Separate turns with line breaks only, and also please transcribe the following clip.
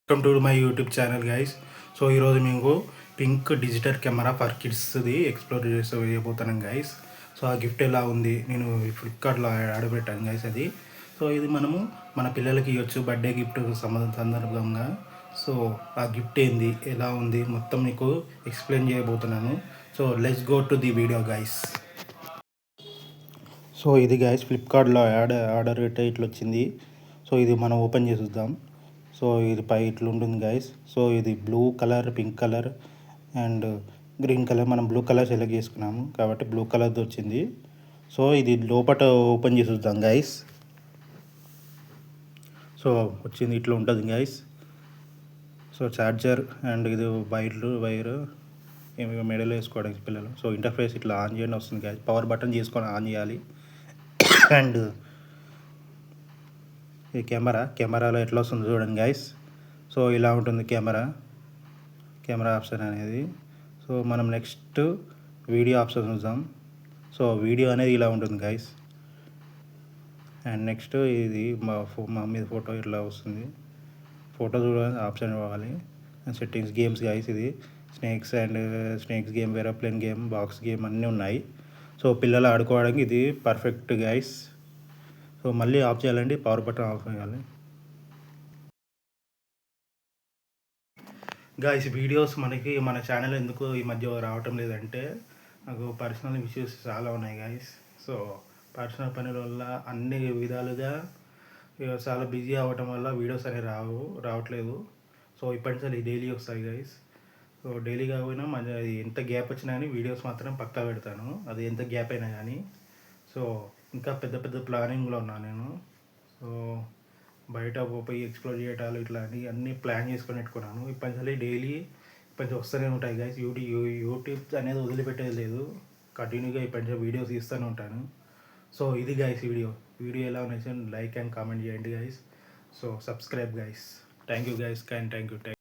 Welcome to my YouTube channel guys. So ఈరోజు మేము pink digital camera for కిడ్స్ది explore చేయబోతున్నాం గైస్. సో ఆ గిఫ్ట్ ఎలా ఉంది, నేను ఫ్లిప్కార్ట్లో ఆర్డర్ పెట్టాను గైస్ అది. సో ఇది మనము మన పిల్లలకి ఇవ్వచ్చు బర్త్డే గిఫ్ట్ సందర్భంగా. సో ఆ గిఫ్ట్ ఏంది, ఎలా ఉంది మొత్తం మీకు ఎక్స్ప్లెయిన్ చేయబోతున్నాను. So let's go to the video guys. So ఇది గైస్ ఫ్లిప్కార్ట్లో ఆర్డర్ పెట్టే ఇట్లా వచ్చింది. సో ఇది మనం ఓపెన్ చేసి చూద్దాం. సో ఇది పై ఇట్లా ఉంటుంది గైస్. సో ఇది blue colour, pink colour and green colour. మనం బ్లూ కలర్ సెలెక్ట్ చేసుకున్నాము కాబట్టి బ్లూ కలర్ది వచ్చింది. సో ఇది లోపల ఓపెన్ చేసి చూద్దాం గైస్. సో వచ్చింది ఇట్లా ఉంటుంది గైస్. సో ఛార్జర్ అండ్ ఇది వైర్ ఏమి మెడలో వేసుకోవడానికి పిల్లలు. సో ఇంటర్ఫేస్ ఇట్లా ఆన్ చేయండి వస్తుంది గైస్. పవర్ బటన్ చేసుకొని ఆన్ చేయాలి. అండ్ ఈ కెమెరాలో ఎట్లా వస్తుందో చూడండి గైస్. సో ఇలా ఉంటుంది కెమెరా ఆప్షన్ అనేది. సో మనం నెక్స్ట్ వీడియో ఆప్షన్ చూద్దాం. సో వీడియో అనేది ఇలా ఉంటుంది గైస్. అండ్ నెక్స్ట్ ఇది మా మీద ఫోటో ఇట్లా వస్తుంది. ఫోటో చూడాలి ఆప్షన్ ఇవ్వాలి. And settings, games guys. ఇది snakes game, aeroplane game, box game అన్నీ ఉన్నాయి. సో పిల్లలు ఆడుకోవడానికి ఇది పర్ఫెక్ట్ గైస్. సో మళ్ళీ ఆఫ్ చేయాలండి, పవర్ బటన్ ఆఫ్ చేయాలి గాయస్. వీడియోస్ మనకి మన ఛానల్ ఎందుకు ఈ మధ్య రావటం లేదంటే నాకు పర్సనల్ ఇష్యూస్ చాలా ఉన్నాయి గాయస్. సో పర్సనల్ పనుల వల్ల అన్ని విధాలుగా చాలా బిజీ అవ్వటం వల్ల వీడియోస్ అనేవి రావట్లేదు. సో ఇప్పటి నుంచి డైలీ వస్తాయి గాయస్. సో డైలీ కాకపోయినా అది ఎంత గ్యాప్ వచ్చినా కానీ వీడియోస్ మాత్రం పక్కా పెడతాను, అది ఎంత గ్యాప్ అయినా కానీ. సో ఇంకా పెద్ద పెద్ద ప్లానింగ్లో ఉన్నాను నేను. సో బయట పోయి ఎక్స్ప్లోర్ చేయటాలు ఇట్లాంటివి అన్నీ ప్లాన్ చేసుకొని పెట్టుకున్నాను. ఇప్పటి డైలీ వస్తూనే ఉంటాయి గైస్. యూట్యూబ్ అనేది వదిలిపెట్టేది లేదు, కంటిన్యూగా ఇప్పటి వీడియోస్ తీస్తూనే ఉంటాను. సో ఇది గైస్ వీడియో ఎలా ఉన్నాయి లైక్ అండ్ కామెంట్ చేయండి guys. So subscribe guys. Thank you guys. Thank you.